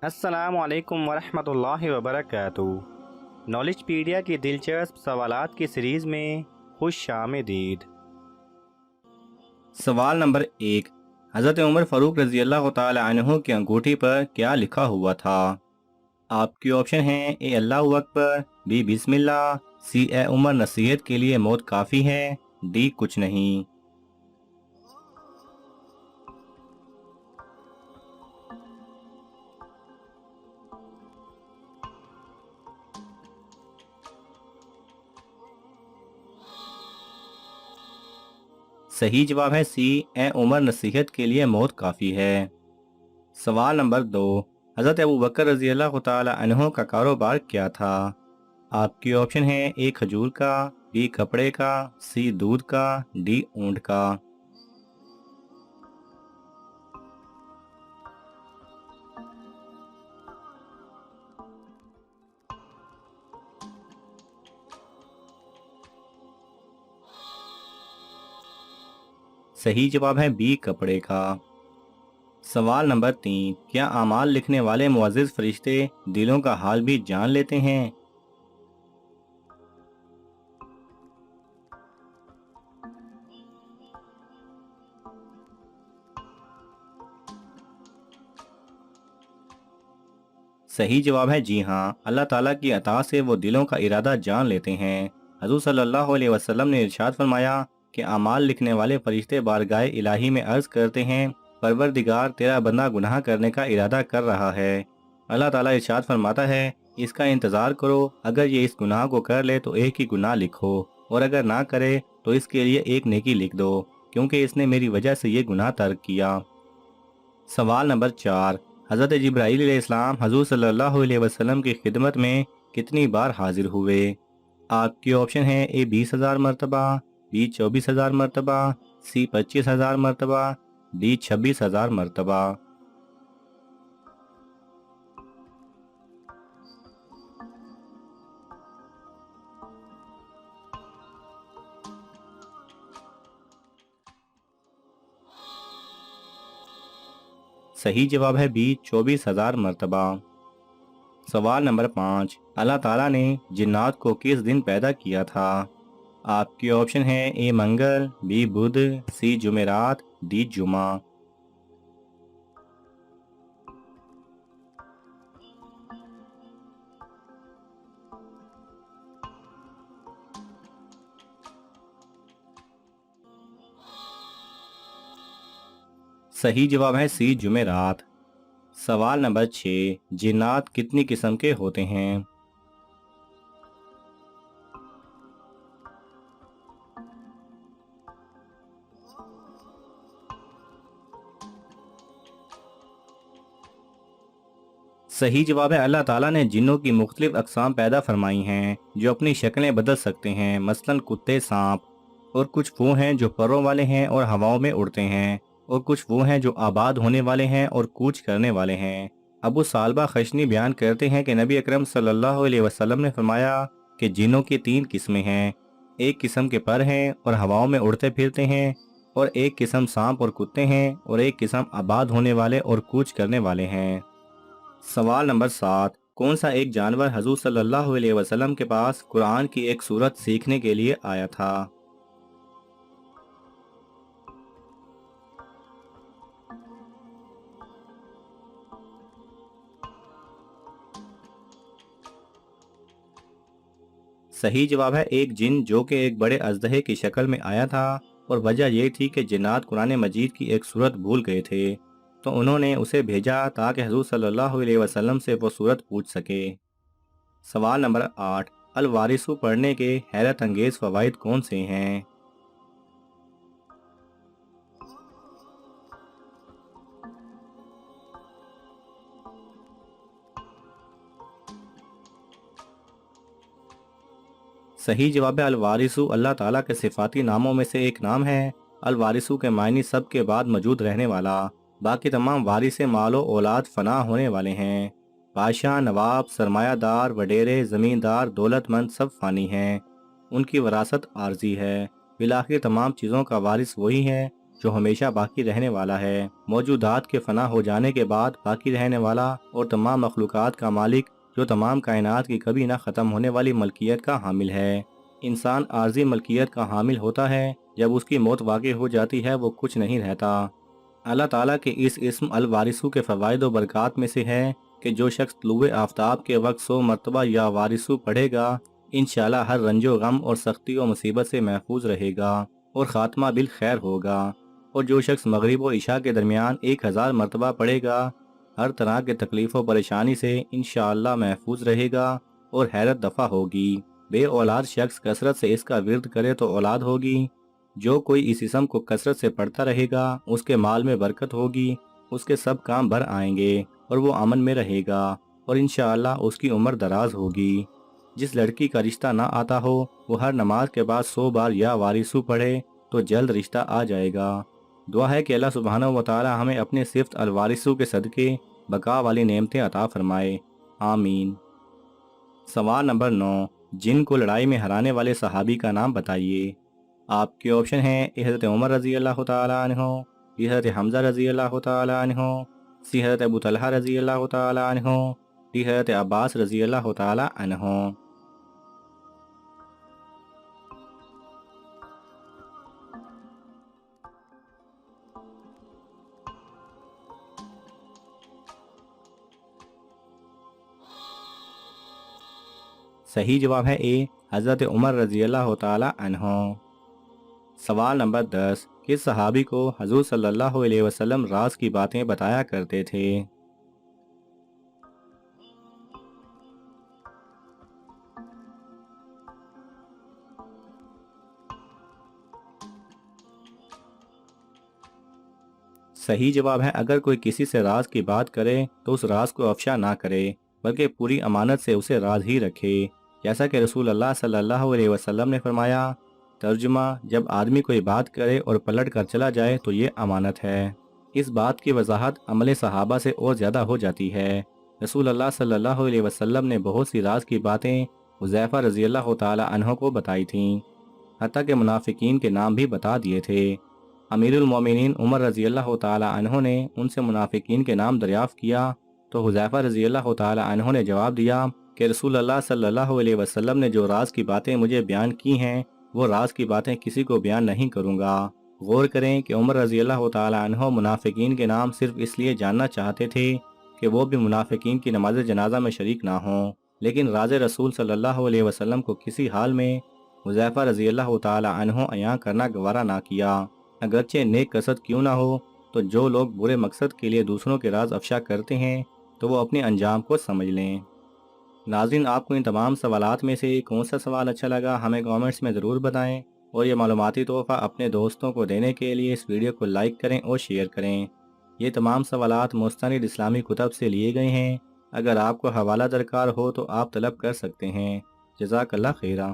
السلام علیکم ورحمۃ اللہ وبرکاتہ۔ نالج پیڈیا کی دلچسپ سوالات کی سیریز میں خوش آمدید۔ سوال نمبر 1، حضرت عمر فاروق رضی اللہ تعالی عنہ کی انگوٹھی پر کیا لکھا ہوا تھا؟ آپ کے آپشن ہیں: اے اللہ اکبر، بی بسم اللہ، سی اے عمر نصیحت کے لیے موت کافی ہے، ڈی کچھ نہیں۔ صحیح جواب ہے سی، اے عمر نصیحت کے لیے موت کافی ہے۔ سوال نمبر 2، حضرت ابوبکر رضی اللہ تعالی عنہ کا کاروبار کیا تھا؟ آپ کے آپشن ہیں: اے کھجور کا، بی کپڑے کا، سی دودھ کا، ڈی اونٹ کا۔ صحیح جواب ہے بی کپڑے کا۔ سوال نمبر 3، کیا اعمال لکھنے والے معزز فرشتے دلوں کا حال بھی جان لیتے ہیں؟ صحیح جواب ہے جی ہاں، اللہ تعالیٰ کی عطا سے وہ دلوں کا ارادہ جان لیتے ہیں۔ حضور صلی اللہ علیہ وسلم نے ارشاد فرمایا کہ اعمال لکھنے والے فرشتے بارگاہ الہی میں عرض کرتے ہیں، پروردگار تیرا بندہ گناہ کرنے کا ارادہ کر رہا ہے۔ اللہ تعالیٰ ارشاد فرماتا ہے، اس کا انتظار کرو، اگر یہ اس گناہ کو کر لے تو ایک ہی گناہ لکھو، اور اگر نہ کرے تو اس کے لیے ایک نیکی لکھ دو، کیونکہ اس نے میری وجہ سے یہ گناہ ترک کیا۔ سوال نمبر 4، حضرت جبرائیل علیہ السلام حضور صلی اللہ علیہ وسلم کی خدمت میں کتنی بار حاضر ہوئے؟ آپ کے آپشن ہیں: اے 20,000 مرتبہ، بی 24,000 مرتبہ، سی 25,000 مرتبہ، ڈی 26,000 مرتبہ۔ صحیح جواب ہے بی 24,000 مرتبہ۔ سوال نمبر 5، اللہ تعالیٰ نے جنات کو کس دن پیدا کیا تھا؟ آپ کے آپشن ہیں: اے منگل، بی بدھ، سی جمعرات، ڈی جمعہ۔ صحیح جواب ہے سی جمعرات۔ سوال نمبر 6، جنات کتنی قسم کے ہوتے ہیں؟ صحیح جواب ہے اللہ تعالیٰ نے جنوں کی مختلف اقسام پیدا فرمائی ہیں جو اپنی شکلیں بدل سکتے ہیں، مثلاً کتے، سانپ، اور کچھ وہ ہیں جو پروں والے ہیں اور ہواؤں میں اڑتے ہیں، اور کچھ وہ ہیں جو آباد ہونے والے ہیں اور کوچ کرنے والے ہیں۔ ابو ثعلبہ خشنی بیان کرتے ہیں کہ نبی اکرم صلی اللہ علیہ وسلم نے فرمایا کہ جنوں کی 3 قسمیں ہیں، ایک قسم کے پر ہیں اور ہواؤں میں اڑتے پھرتے ہیں، اور ایک قسم سانپ اور کتے ہیں، اور ایک قسم آباد ہونے والے اور کوچ کرنے والے ہیں۔ سوال نمبر 7، کون سا ایک جانور حضور صلی اللہ علیہ وسلم کے پاس قرآن کی ایک سورت سیکھنے کے لیے آیا تھا؟ صحیح جواب ہے ایک جن، جو کہ ایک بڑے اژدہے کی شکل میں آیا تھا، اور وجہ یہ تھی کہ جنات قرآن مجید کی ایک سورت بھول گئے تھے، تو انہوں نے اسے بھیجا تاکہ حضور صلی اللہ علیہ وسلم سے وہ سورت پوچھ سکے۔ سوال نمبر 8، الوارثو پڑھنے کے حیرت انگیز فوائد کون سے ہیں؟ صحیح جواب ہے الوارثو اللہ تعالیٰ کے صفاتی ناموں میں سے ایک نام ہے۔ الوارثو کے معنی سب کے بعد موجود رہنے والا، باقی تمام وارث مال و اولاد فنا ہونے والے ہیں۔ بادشاہ، نواب، سرمایہ دار، وڈیرے، زمیندار، دولت مند سب فانی ہیں، ان کی وراثت عارضی ہے۔ بالآخر تمام چیزوں کا وارث وہی ہے جو ہمیشہ باقی رہنے والا ہے۔ موجودات کے فنا ہو جانے کے بعد باقی رہنے والا اور تمام مخلوقات کا مالک، جو تمام کائنات کی کبھی نہ ختم ہونے والی ملکیت کا حامل ہے۔ انسان عارضی ملکیت کا حامل ہوتا ہے، جب اس کی موت واقع ہو جاتی ہے وہ کچھ نہیں رہتا۔ اللہ تعالیٰ کے اس اسم الوارثو کے فوائد و برکات میں سے ہے کہ جو شخص طلوع آفتاب کے وقت 100 مرتبہ یا وارثو پڑھے گا، انشاءاللہ ہر رنج و غم اور سختی و مصیبت سے محفوظ رہے گا اور خاتمہ بالخیر ہوگا۔ اور جو شخص مغرب و عشاء کے درمیان 1000 مرتبہ پڑھے گا، ہر طرح کے تکلیف و پریشانی سے انشاءاللہ محفوظ رہے گا اور حیرت دفع ہوگی۔ بے اولاد شخص کثرت سے اس کا ورد کرے تو اولاد ہوگی۔ جو کوئی اس اسم کو کثرت سے پڑھتا رہے گا، اس کے مال میں برکت ہوگی، اس کے سب کام بھر آئیں گے اور وہ امن میں رہے گا اور انشاءاللہ اس کی عمر دراز ہوگی۔ جس لڑکی کا رشتہ نہ آتا ہو، وہ ہر نماز کے بعد 100 بار یا وارثو پڑھے تو جلد رشتہ آ جائے گا۔ دعا ہے کہ اللہ سبحانہ و تعالی ہمیں اپنے صفت الوارثو کے صدقے بقا والی نعمتیں عطا فرمائے، آمین۔ سوال نمبر 9، جن کو لڑائی میں ہرانے والے صحابی کا نام بتائیے۔ آپ کے آپشن ہیں: حضرت عمر رضی اللہ تعالی عنہ، حضرت حمزہ رضی اللہ تعالی عنہ، حضرت ابو طلحہ رضی اللہ تعالی عنہ، حضرت عباس رضی اللہ تعالی عنہ۔ صحیح جواب ہے اے، حضرت عمر رضی اللہ تعالی عنہ۔ سوال نمبر 10، کس صحابی کو حضور صلی اللہ علیہ وسلم راز کی باتیں بتایا کرتے تھے؟ صحیح جواب ہے اگر کوئی کسی سے راز کی بات کرے تو اس راز کو افشا نہ کرے، بلکہ پوری امانت سے اسے راز ہی رکھے، جیسا کہ رسول اللہ صلی اللہ علیہ وسلم نے فرمایا۔ ترجمہ: جب آدمی کوئی بات کرے اور پلٹ کر چلا جائے تو یہ امانت ہے۔ اس بات کی وضاحت عمل صحابہ سے اور زیادہ ہو جاتی ہے۔ رسول اللہ صلی اللہ علیہ وسلم نے بہت سی راز کی باتیں حذیفہ رضی اللہ تعالی عنہ کو بتائی تھیں، حتیٰ کہ منافقین کے نام بھی بتا دیے تھے۔ امیر المومنین عمر رضی اللہ تعالی عنہ نے ان سے منافقین کے نام دریافت کیا تو حذیفہ رضی اللہ تعالی عنہ نے جواب دیا کہ رسول اللہ صلی اللہ علیہ وسلم نے جو راز کی باتیں مجھے بیان کی ہیں، وہ راز کی باتیں کسی کو بیان نہیں کروں گا۔ غور کریں کہ عمر رضی اللہ تعالی عنہ منافقین کے نام صرف اس لیے جاننا چاہتے تھے کہ وہ بھی منافقین کی نماز جنازہ میں شریک نہ ہوں، لیکن راز رسول صلی اللہ علیہ وسلم کو کسی حال میں حذیفہ رضی اللہ تعالی عنہ عیاں کرنا گوارا نہ کیا۔ اگرچہ نیک قصد کیوں نہ ہو، تو جو لوگ برے مقصد کے لیے دوسروں کے راز افشا کرتے ہیں تو وہ اپنے انجام کو سمجھ لیں۔ ناظرین، آپ کو ان تمام سوالات میں سے کون سا سوال اچھا لگا ہمیں کامنٹس میں ضرور بتائیں، اور یہ معلوماتی تحفہ اپنے دوستوں کو دینے کے لیے اس ویڈیو کو لائک کریں اور شیئر کریں۔ یہ تمام سوالات مستند اسلامی کتب سے لیے گئے ہیں۔ اگر آپ کو حوالہ درکار ہو تو آپ طلب کر سکتے ہیں۔ جزاک اللہ خیرہ۔